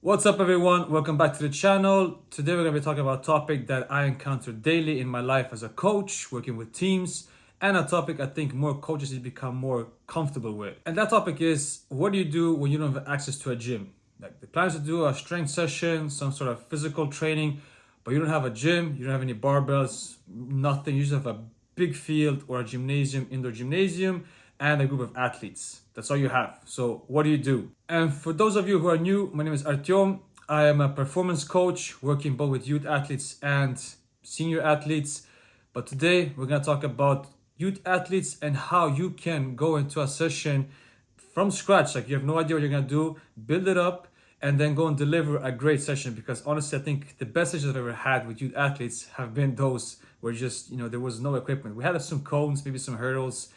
What's up everyone, welcome back to the channel. Today we're going to be talking about a topic that I encounter daily in my life as a coach, working with teams, and a topic I think more coaches need to become more comfortable with. And that topic is, what do you do when you don't have access to a gym? Like the plan is to do a strength session, some sort of physical training, but you don't have a gym, you don't have any barbells, nothing. You just have a big field or a gymnasium, indoor gymnasium, and a group of athletes. That's all you have. So what do? And for those of you who are new, my name is Artyom. I am a performance coach working both with youth athletes and senior athletes. But today we're going to talk about youth athletes and how you can go into a session from scratch. Like you have no idea what you're going to do, build it up, and then go and deliver a great session. Because honestly, I think the best sessions I've ever had with youth athletes have been those where just, there was no equipment. We had some cones, maybe some hurdles,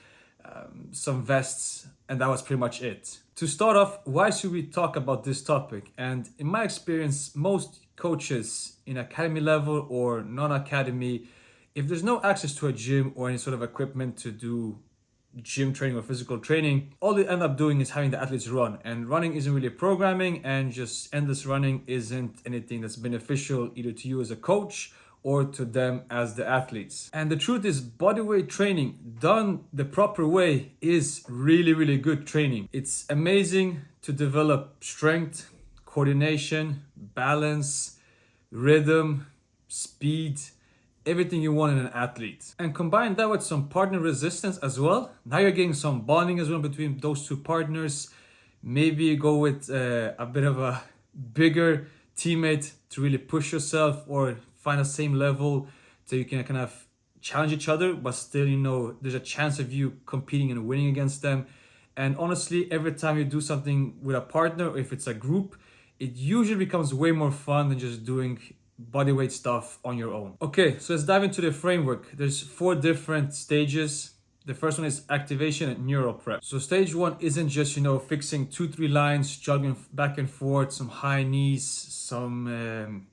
some vests, and that was pretty much it. To start off, why should we talk about this topic? And in my experience, most coaches in academy level or non-academy, if there's no access to a gym or any sort of equipment to do gym training or physical training, all they end up doing is having the athletes run. And running isn't really programming, and just endless running isn't anything that's beneficial either to you as a coach or to them as the athletes. And the truth is, bodyweight training done the proper way is really good training. It's amazing to develop strength, coordination, balance, rhythm, speed, everything you want in an athlete. And combine that with some partner resistance as well. Now you're getting some bonding as well between those two partners. Maybe go with a bit of a bigger teammate to really push yourself, or find the same level so you can kind of challenge each other, but still, there's a chance of you competing and winning against them. And honestly, every time you do something with a partner, or if it's a group, it usually becomes way more fun than just doing bodyweight stuff on your own. Okay, so let's dive into the framework. There's 4 different stages. The first one is activation and neural prep. So stage 1 isn't just, fixing 2-3 lines, jogging back and forth, some high knees, some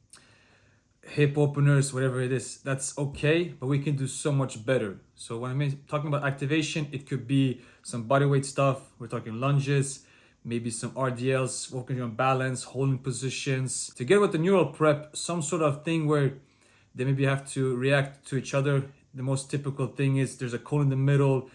hip openers, whatever it is. That's okay, but we can do so much better. So when I'm talking about activation, it could be some bodyweight stuff. We're talking lunges, maybe some RDLs, working on balance, holding positions. Together with the neural prep, some sort of thing where they maybe have to react to each other. The most typical thing is there's a cone in the middle.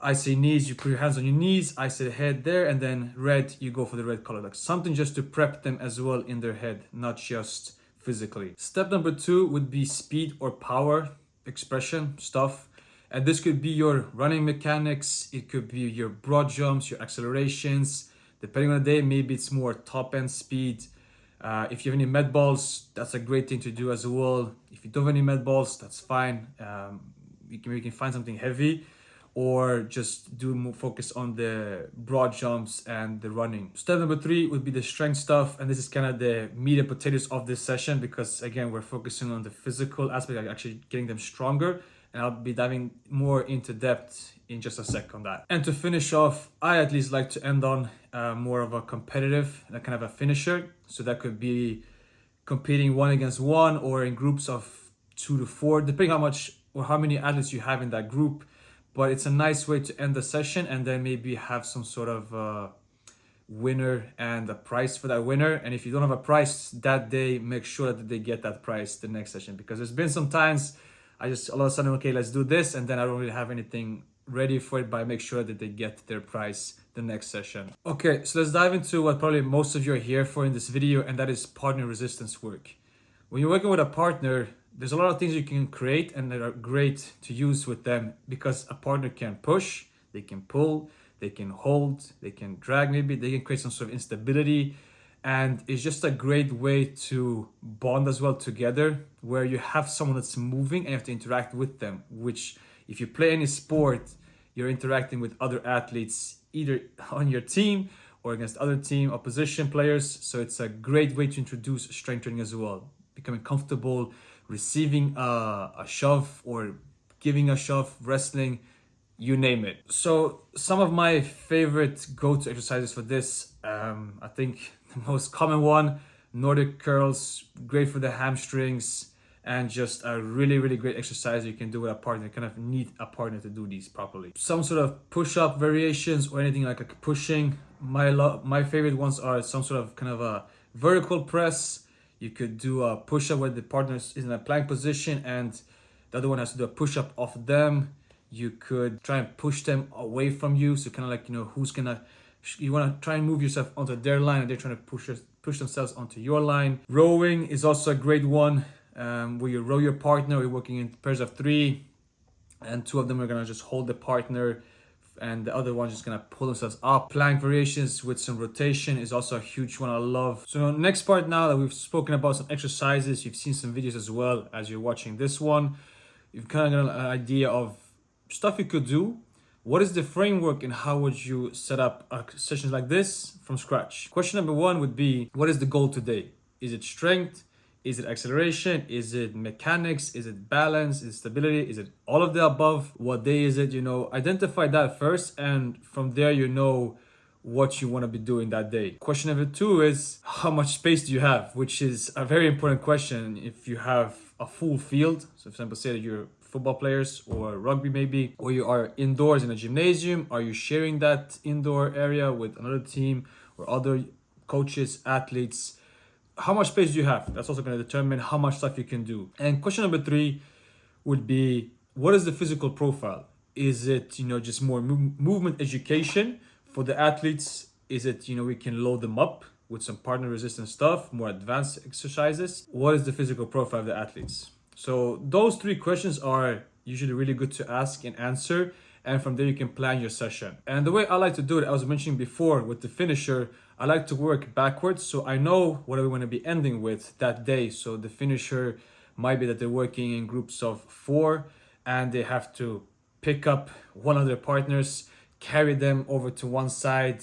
I say knees, you put your hands on your knees. I say head there, and then red, you go for the red color. Like something just to prep them as well in their head, not just physically. Step number 2 would be speed or power expression stuff. And this could be your running mechanics. It could be your broad jumps, your accelerations. Depending on the day, maybe it's more top end speed. If you have any med balls, that's a great thing to do as well. If you don't have any med balls, that's fine. We can find something heavy, or just do more focus on the broad jumps and the running. Step number 3 would be the strength stuff. And this is kind of the meat and potatoes of this session, because again, we're focusing on the physical aspect, like actually getting them stronger. And I'll be diving more into depth in just a sec on that. And to finish off, I at least like to end on more of a competitive, like kind of a finisher. So that could be competing 1 against 1 or in groups of 2 to 4, depending how much or how many athletes you have in that group. But it's a nice way to end the session, and then maybe have some sort of winner and a prize for that winner. And if you don't have a prize that day, make sure that they get that prize the next session. Because there's been some times I just all of a sudden, okay, let's do this, and then I don't really have anything ready for it, but I make sure that they get their prize the next session. Okay, so let's dive into what probably most of you are here for in this video, and that is partner resistance work. When you're working with a partner, there's a lot of things you can create and that are great to use with them, because a partner can push, they can pull, they can hold, they can drag, maybe they can create some sort of instability. And it's just a great way to bond as well together, where you have someone that's moving and you have to interact with them, which if you play any sport, you're interacting with other athletes either on your team or against other team opposition players. So it's a great way to introduce strength training as well, becoming comfortable receiving a shove or giving a shove, wrestling, you name it. So some of my favorite go-to exercises for this, I think the most common one, Nordic curls, great for the hamstrings, and just a really great exercise you can do with a partner. You kind of need a partner to do these properly. Some sort of push-up variations or anything like a pushing. My favorite ones are some sort of kind of a vertical press. You could do a push-up where the partner is in a plank position and the other one has to do a push-up off them. You could try and push them away from you. So kind of like, who's gonna, you want to try and move yourself onto their line and they're trying to push themselves onto your line. Rowing is also a great one, where you row your partner. You're working in pairs of 3 and 2 of them are gonna just hold the partner and the other one's just gonna pull themselves up. Plank variations with some rotation is also a huge one I love. So next part, now that we've spoken about some exercises, you've seen some videos as well as you're watching this one, you've kind of got an idea of stuff you could do. What is the framework and how would you set up a session like this from scratch? Question number 1 would be, what is the goal today? Is it strength? Is it acceleration? Is it mechanics? Is it balance? Is it stability? Is it all of the above? What day is it? Identify that first, and from there what you want to be doing that day. Question number 2 is, how much space do you have? Which is a very important question. If you have a full field, so for example, say that you're football players or rugby maybe, or you are indoors in a gymnasium, are you sharing that indoor area with another team or other coaches, athletes? How much space do you have? That's also going to determine how much stuff you can do. And question number 3 would be, what is the physical profile? Is it, just more movement education for the athletes? Is it, we can load them up with some partner resistant stuff, more advanced exercises? What is the physical profile of the athletes? So those 3 questions are usually really good to ask and answer. And from there you can plan your session. And the way I like to do it, I was mentioning before with the finisher, I like to work backwards. So I know what we want to be ending with that day. So the finisher might be that they're working in groups of 4 and they have to pick up one of their partners, carry them over to one side,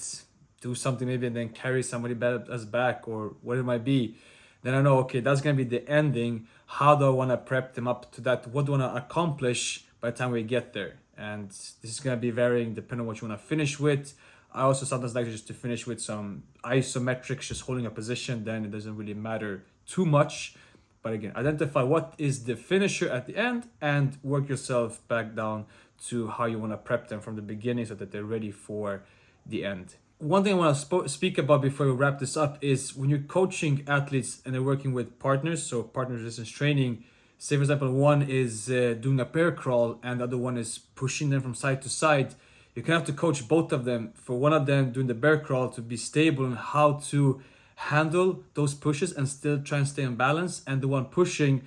do something maybe, and then carry somebody else back or whatever it might be. Then I know, okay, that's going to be the ending. How do I want to prep them up to that? What do I want to accomplish by the time we get there? And this is going to be varying depending on what you want to finish with. I also sometimes like just to finish with some isometrics, just holding a position. Then it doesn't really matter too much. But again, identify what is the finisher at the end and work yourself back down to how you want to prep them from the beginning so that they're ready for the end. One thing I want to speak about before we wrap this up is when you're coaching athletes and they're working with partners, so partner resistance training. Say for example, one is doing a bear crawl and the other one is pushing them from side to side. You can have to coach both of them. For one of them doing the bear crawl to be stable and how to handle those pushes and still try and stay in balance. And the one pushing,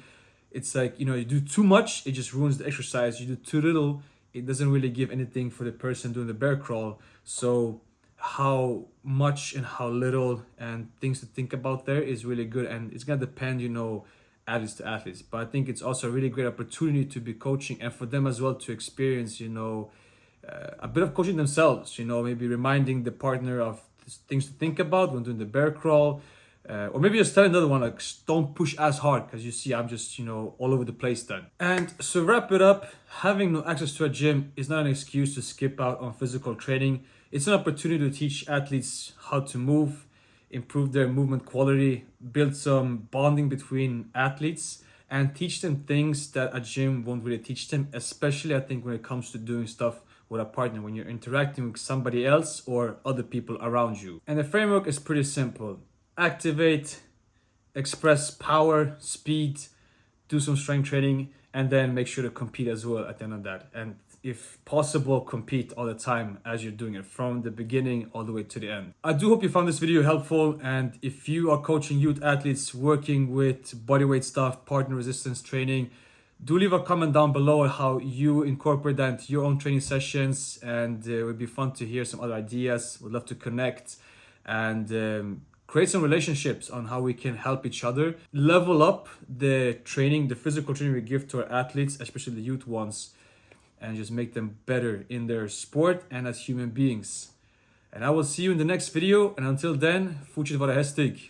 it's like, you do too much, it just ruins the exercise. You do too little, it doesn't really give anything for the person doing the bear crawl. So how much and how little and things to think about there is really good. And it's going to depend, athletes to athletes. But I think it's also a really great opportunity to be coaching and for them as well to experience, a bit of coaching themselves, maybe reminding the partner of things to think about when doing the bear crawl. Or maybe just tell another one, like, don't push as hard because you see I'm just, all over the place then. And so wrap it up, having no access to a gym is not an excuse to skip out on physical training. It's an opportunity to teach athletes how to move, improve their movement quality, build some bonding between athletes, and teach them things that a gym won't really teach them, especially I think when it comes to doing stuff with a partner, when you're interacting with somebody else or other people around you. And the framework is pretty simple. Activate, express power, speed, do some strength training, and then make sure to compete as well at the end of that. And if possible, compete all the time as you're doing it from the beginning all the way to the end. I do hope you found this video helpful. And if you are coaching youth athletes working with bodyweight stuff, partner resistance training, do leave a comment down below on how you incorporate that into your own training sessions. And it would be fun to hear some other ideas. Would love to connect and create some relationships on how we can help each other level up the training, the physical training we give to our athletes, especially the youth ones, and just make them better in their sport and as human beings. And I will see you in the next video. And until then, Fortsätt vara hästig.